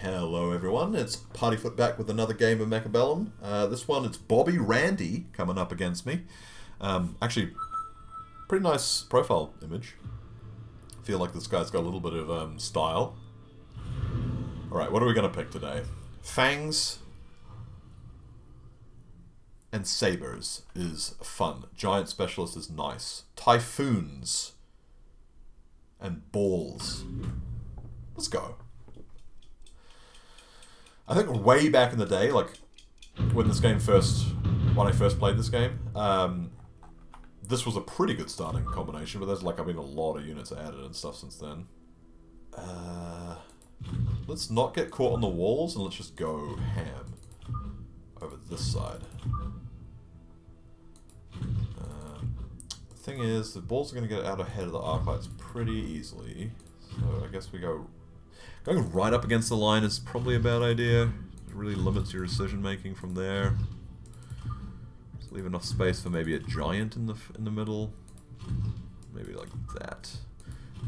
Hello everyone, it's Partyfoot back with another game of Mechabellum. This one, it's Bobby Randy coming up against me. Actually, pretty nice profile image. I feel like this guy's got a little bit of style. Alright, what are we going to pick today? Fangs and sabers is fun. Giant specialist is nice. Typhoons and balls. Let's go. I think way back in the day, like when I first played this game, this was a pretty good starting combination, but there's been a lot of units added and stuff since then. Let's not get caught on the walls and let's just go ham over this side. The thing is, the balls are going to get out ahead of the arclights pretty easily, so I guess we go... Going right up against the line is probably a bad idea. It really limits your decision making from there. Just leave enough space for maybe a giant in the middle. Maybe like that.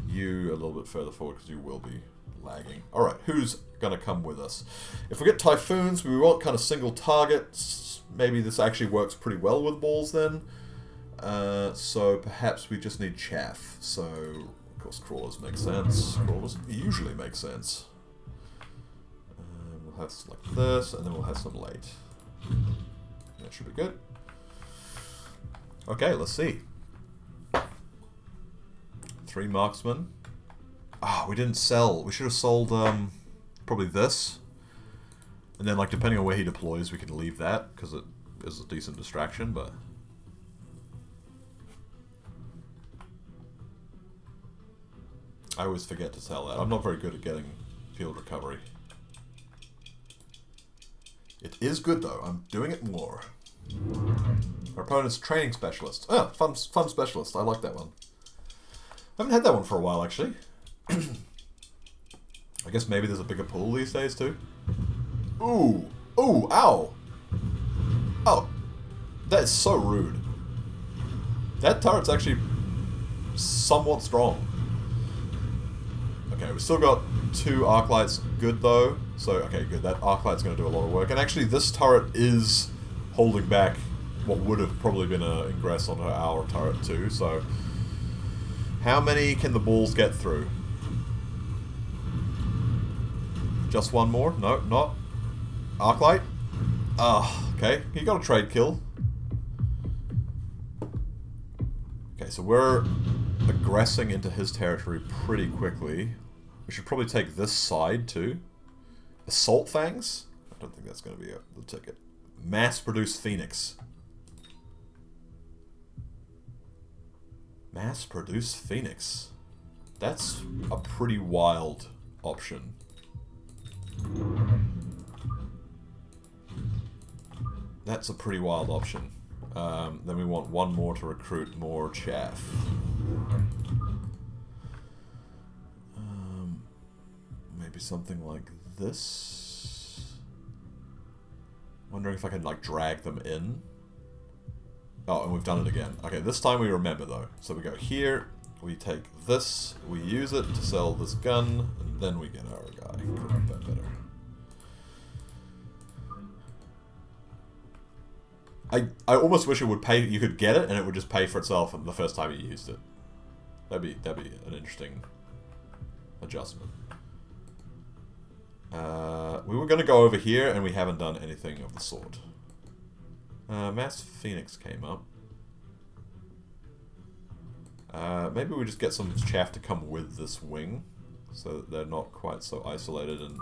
You a little bit further forward because you will be lagging. Alright, who's gonna come with us? If we get typhoons, we want kind of single targets. Maybe this actually works pretty well with balls then. So perhaps we just need chaff. So... Of course, crawlers make sense. Crawlers usually make sense. We'll have like this, and then we'll have some late. That should be good. Okay, let's see. 3 marksmen. Ah, we didn't sell. We should have sold probably this. And then, like, depending on where he deploys, we can leave that because it is a decent distraction. But I always forget to sell that. I'm not very good at getting field recovery. It is good though. I'm doing it more. Our opponent's training specialist. Oh, fun specialist. I like that one. I haven't had that one for a while actually. I guess maybe there's a bigger pool these days too. Ooh. Ooh, ow. Oh. That is so rude. That turret's actually somewhat strong. Okay, we've still got 2 arclights good though, so okay, good. That arclight's going to do a lot of work. And actually this turret is holding back what would have probably been an ingress onto our turret too, so... How many can the balls get through? Just one more? No, not. Arclight? Ah, okay. You got a trade kill. Okay, so we're aggressing into his territory pretty quickly. We should probably take this side too. Assault Fangs? I don't think that's going to be the ticket. Mass-produce Phoenix. Mass-produce Phoenix. That's a pretty wild option. That's a pretty wild option. Then we want one more to recruit more chaff. Maybe something like this. Wondering if I can like drag them in. Oh, and we've done it again. Okay, this time we remember though. So we go here, we take this, we use it to sell this gun, and then we get our guy. Could have been better. I almost wish it would pay. You could get it and it would just pay for itself the first time you used it. That'd be an interesting adjustment. We were going to go over here, and we haven't done anything of the sort. Mass Phoenix came up. Maybe we just get some chaff to come with this wing, so that they're not quite so isolated, and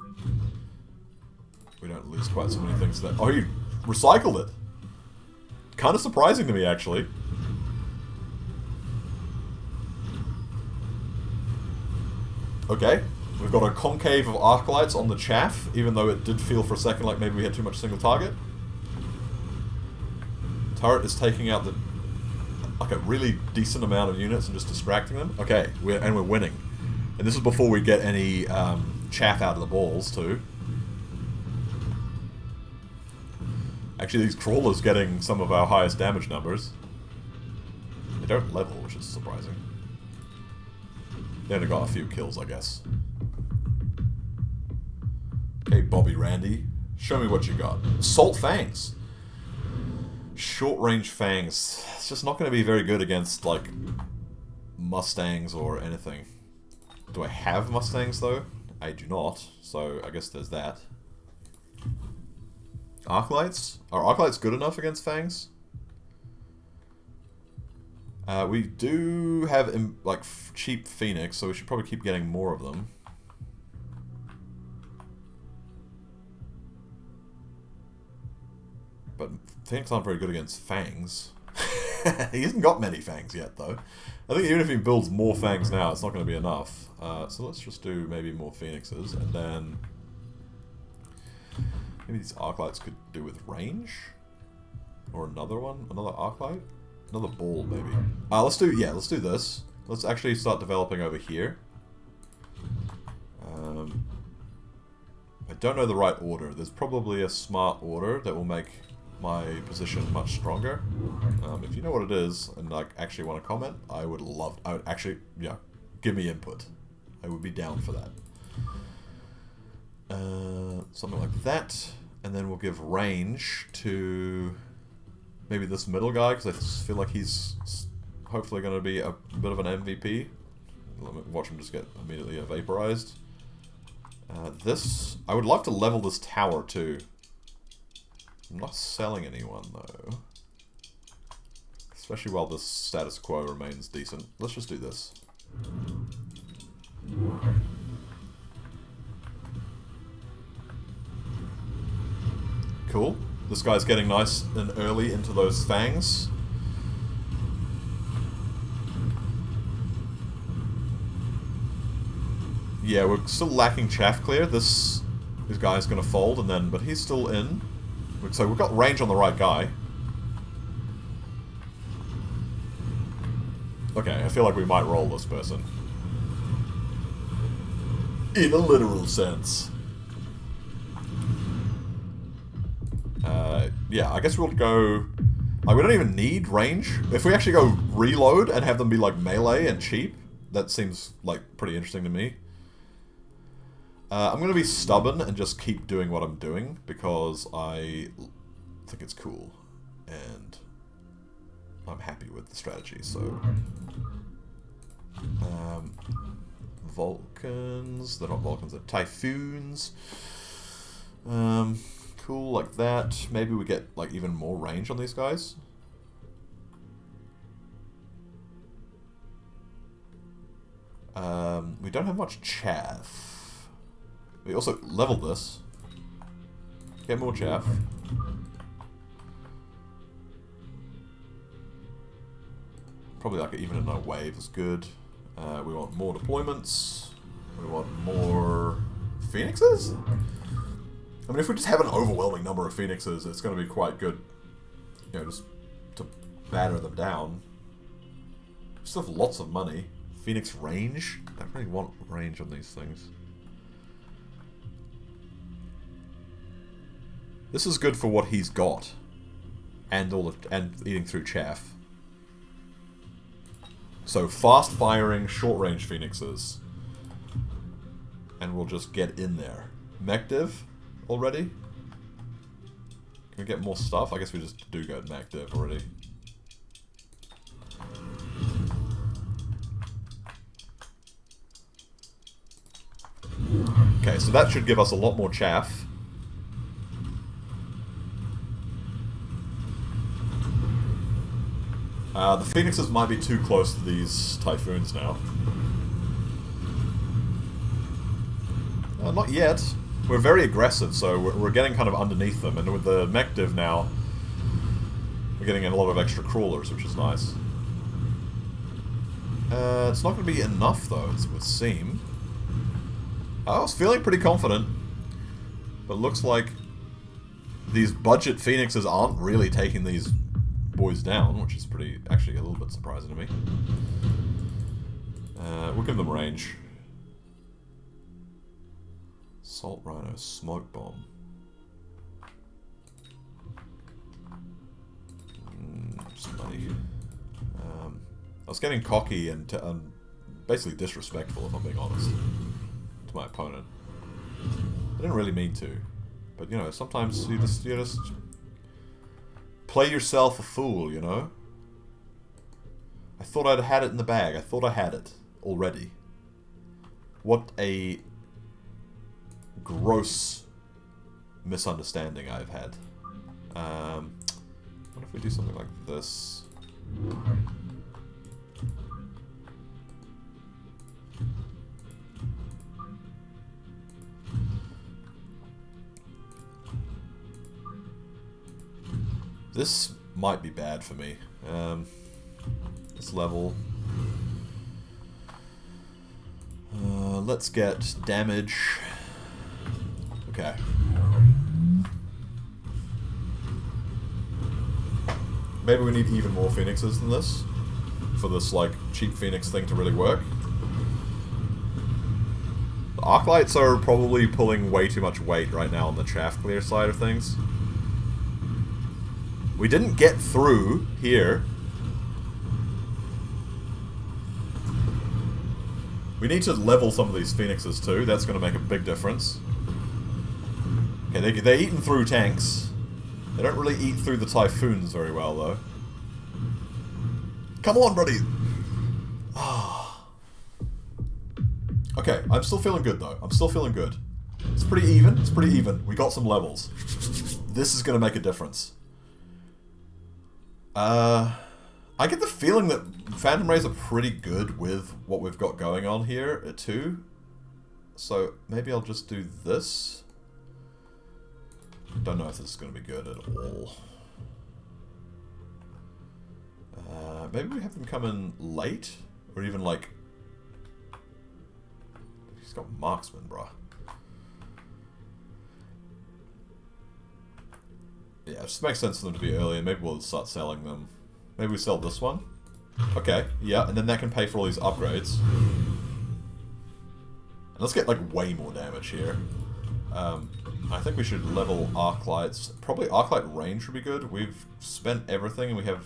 we don't lose quite so many things that... Oh, you recycled it! Kind of surprising to me, actually. Okay. We've got a concave of arclights on the chaff, even though it did feel for a second like maybe we had too much single target. Turret is taking out a really decent amount of units and just distracting them. Okay, we're winning. And this is before we get any chaff out of the balls too. Actually, these crawlers getting some of our highest damage numbers. They don't level, which is surprising. They only got a few kills, I guess. Hey, Bobby Randy. Show me what you got. Salt Fangs. Short-range Fangs. It's just not going to be very good against, like, Mustangs or anything. Do I have Mustangs, though? I do not, so I guess there's that. Arclights? Are Arclights good enough against Fangs? We do have, like, cheap Phoenix, so we should probably keep getting more of them. But Phoenix aren't very good against Fangs. He hasn't got many Fangs yet, though. I think even if he builds more Fangs now, it's not going to be enough. So let's just do maybe more Phoenixes, and then... maybe these Arclights could do with range? Or another one? Another Arclight? Another ball, maybe. Let's do this. Let's actually start developing over here. I don't know the right order. There's probably a smart order that will make my position much stronger. If you know what it is and like actually want to comment, I would actually, yeah, give me input. I would be down for that. Something like that, and then we'll give range to maybe this middle guy, because I feel like he's hopefully going to be a bit of an MVP. Let me watch him just get immediately vaporized. I would love to level this tower too. I'm not selling anyone though. Especially while the status quo remains decent. Let's just do this. Cool. This guy's getting nice and early into those fangs. Yeah, we're still lacking chaff clear. This guy's gonna fold, and then, but he's still in. So we've got range on the right guy. Okay, I feel like we might roll this person. In a literal sense. Yeah, I guess we'll go... like, we don't even need range. If we actually go reload and have them be like melee and cheap, that seems like pretty interesting to me. I'm going to be stubborn and just keep doing what I'm doing because I think it's cool and I'm happy with the strategy, so... Vulcans, they're not Vulcans, they're Typhoons. Cool, like that. Maybe we get like even more range on these guys. We don't have much chaff. We also level this. Get more chaff. Probably like even in a wave is good. We want more deployments. We want more phoenixes? I mean, if we just have an overwhelming number of phoenixes, it's going to be quite good, you know, just to batter them down. We still have lots of money. Phoenix range? I don't really want range on these things. This is good for what he's got, and eating through chaff. So fast-firing, short-range phoenixes, and we'll just get in there. Mech div already? Can we get more stuff? I guess we just do go mech div already. Okay, so that should give us a lot more chaff. The phoenixes might be too close to these typhoons now. Not yet. We're very aggressive, so we're getting kind of underneath them, and with the mech div now, we're getting a lot of extra crawlers, which is nice. It's not going to be enough, though, it would seem. I was feeling pretty confident, but it looks like these budget phoenixes aren't really taking these boys down, which is actually a little bit surprising to me. We'll give them range. Salt Rhino, Smoke Bomb. Just money. I was getting cocky and basically disrespectful, if I'm being honest, to my opponent. didn't really mean to. But, you know, sometimes you just play yourself a fool, you know? I thought I'd had it in the bag. I thought I had it already. What a gross misunderstanding I've had. What if we do something like this? This might be bad for me. This level. Let's get damage. Okay. Maybe we need even more phoenixes than this for this, like, cheap phoenix thing to really work. The arclights are probably pulling way too much weight right now on the chaff clear side of things. We didn't get through here. We need to level some of these phoenixes too. That's going to make a big difference. Okay, they're eating through tanks. They don't really eat through the typhoons very well, though. Come on, buddy! Okay, I'm still feeling good, though. I'm still feeling good. It's pretty even. It's pretty even. We got some levels. This is going to make a difference. I get the feeling that Phantom Rays are pretty good with what we've got going on here, too. So, maybe I'll just do this. Don't know if this is going to be good at all. Maybe we have them come in late? Or even like... He's got marksman, bruh. Yeah, it just makes sense for them to be earlier. Maybe we'll start selling them. Maybe we sell this one. Okay, yeah, and then that can pay for all these upgrades. And let's get like way more damage here. I think we should level arc lights. Probably arc light range would be good. We've spent everything and we have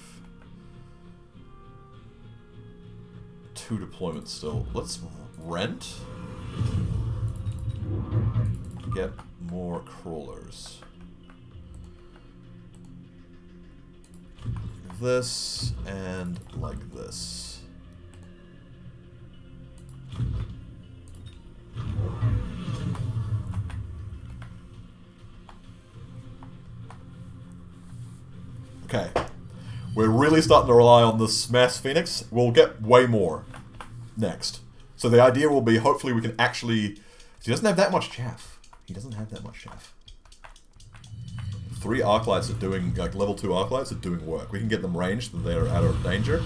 2 deployments still. Let's rent. Get more crawlers. This and like this. Okay. We're really starting to rely on this mass phoenix. We'll get way more next. So the idea will be hopefully we can actually... He doesn't have that much chaff. He doesn't have that much chaff. 3 arc lights are doing, like level 2 arc lights are doing work. We can get them ranged and they're out of danger.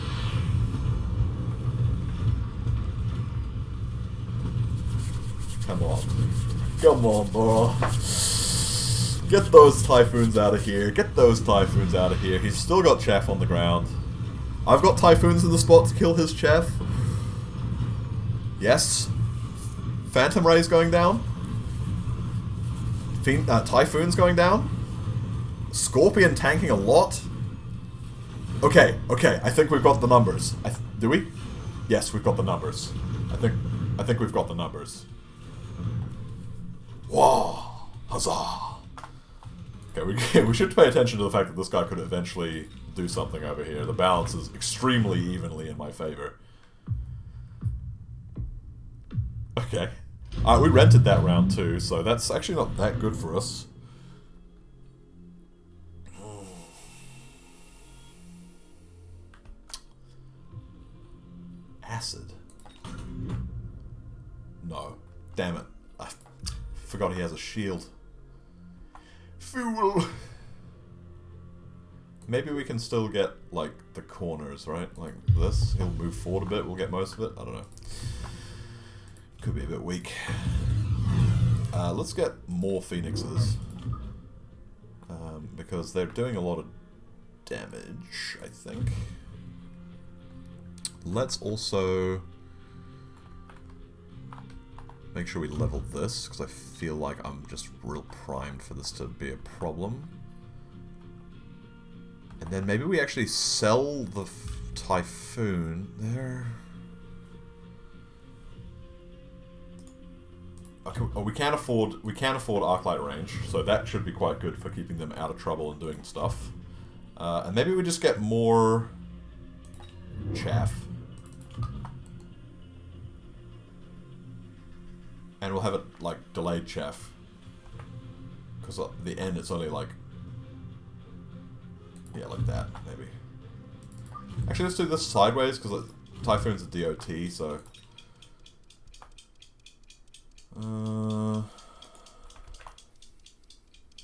Come on. Come on, bro. Get those typhoons out of here. Get those typhoons out of here. He's still got chaff on the ground. I've got typhoons in the spot to kill his chaff. Yes. Phantom Rays going down. Typhoons going down. Scorpion tanking a lot. Okay, okay. I think we've got the numbers. Do we? Yes, we've got the numbers. I think we've got the numbers. Whoa! Huzzah! Okay, we should pay attention to the fact that this guy could eventually do something over here. The balance is extremely evenly in my favor. Okay. Alright, we rented that round too, so that's actually not that good for us. Acid. No. Damn it. I forgot he has a shield. Fool! Maybe we can still get, like, the corners, right? Like this. He'll move forward a bit, we'll get most of it. I don't know. Could be a bit weak. Let's get more phoenixes. Because they're doing a lot of damage, I think. Let's also make sure we level this, because I feel like I'm just real primed for this to be a problem. And then maybe we actually sell the Typhoon there. Okay, we can't afford Arclight range, so that should be quite good for keeping them out of trouble and doing stuff. And maybe we just get more chaff. And we'll have it, like, delayed chaff. Because at the end it's only, like... Yeah, like that, maybe. Actually, let's do this sideways, because Typhoon's a DOT, so...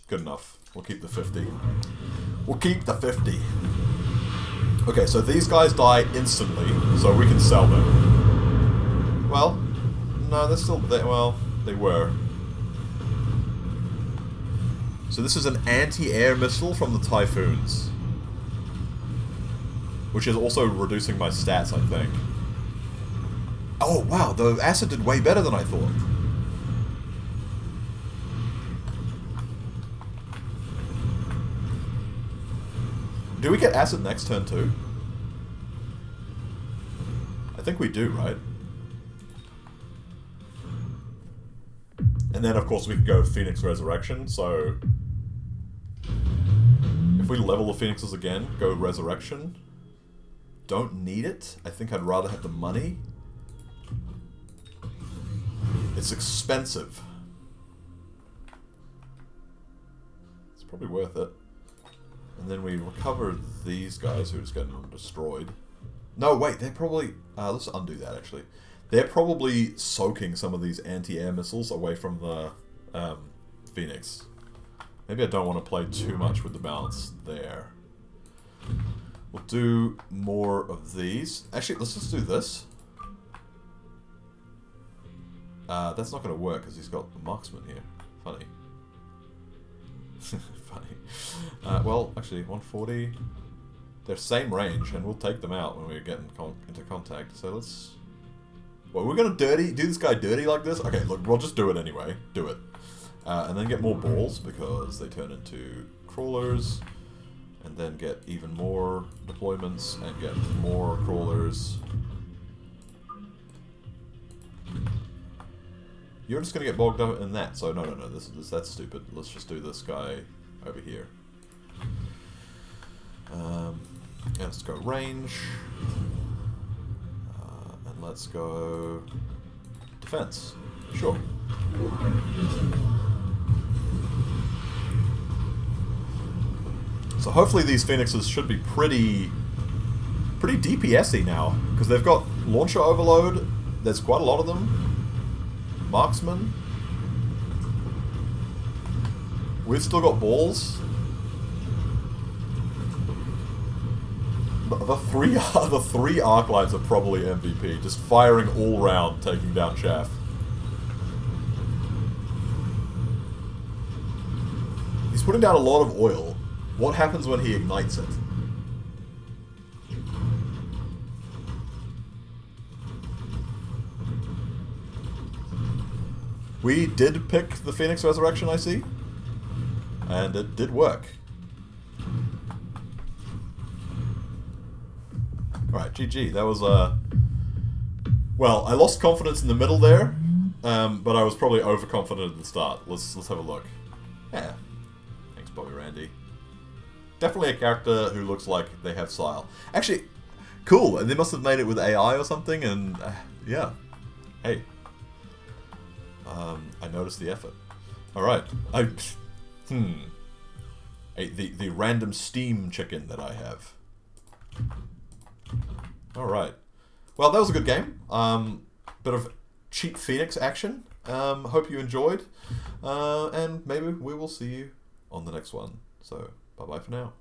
Good enough. We'll keep the 50. We'll keep the 50. Okay, so these guys die instantly, so we can sell them. Well, no, they're still there. Well, they were. So this is an anti-air missile from the Typhoons. Which is also reducing my stats, I think. Oh, wow, the acid did way better than I thought. Do we get acid next turn too? I think we do, right? And then, of course, we can go Phoenix Resurrection, so... If we level the Phoenixes again, go Resurrection. Don't need it. I think I'd rather have the money. It's expensive. It's probably worth it. And then we recover these guys who are just getting destroyed. No, wait, they're probably... let's undo that, actually. They're probably soaking some of these anti-air missiles away from the Phoenix. Maybe I don't want to play too much with the balance there. We'll do more of these. Actually, let's just do this. That's not going to work because he's got the marksman here. Funny. Funny. Well, actually, 140. They're same range, and we'll take them out when we get into contact. So let's... Well, we're going to do this guy dirty like this? Okay, look, we'll just do it anyway. Do it. And then get more balls, because they turn into crawlers. And then get even more deployments, and get more crawlers. You're just going to get bogged up in that, so no, that's stupid. Let's just do this guy over here. And let's go range. And let's go defense. Sure. So hopefully these Phoenixes should be pretty DPS-y now, because they've got launcher overload. There's quite a lot of them. Marksman. We've still got balls. The three arc lights are probably MVP, just firing all round, taking down chaff. He's putting down a lot of oil. What happens when he ignites it? We did pick the Phoenix Resurrection, I see. And it did work. Alright, GG. That was, well, I lost confidence in the middle there, but I was probably overconfident at the start. Let's have a look. Yeah. Thanks, Bobby Randy. Definitely a character who looks like they have style. Actually, cool. And they must have made it with AI or something, and, yeah. Hey. I noticed the effort. Alright. The random Steam chicken that I have. Alright. Well, that was a good game. Bit of cheap Phoenix action. Hope you enjoyed. And maybe we will see you on the next one. So, bye-bye for now.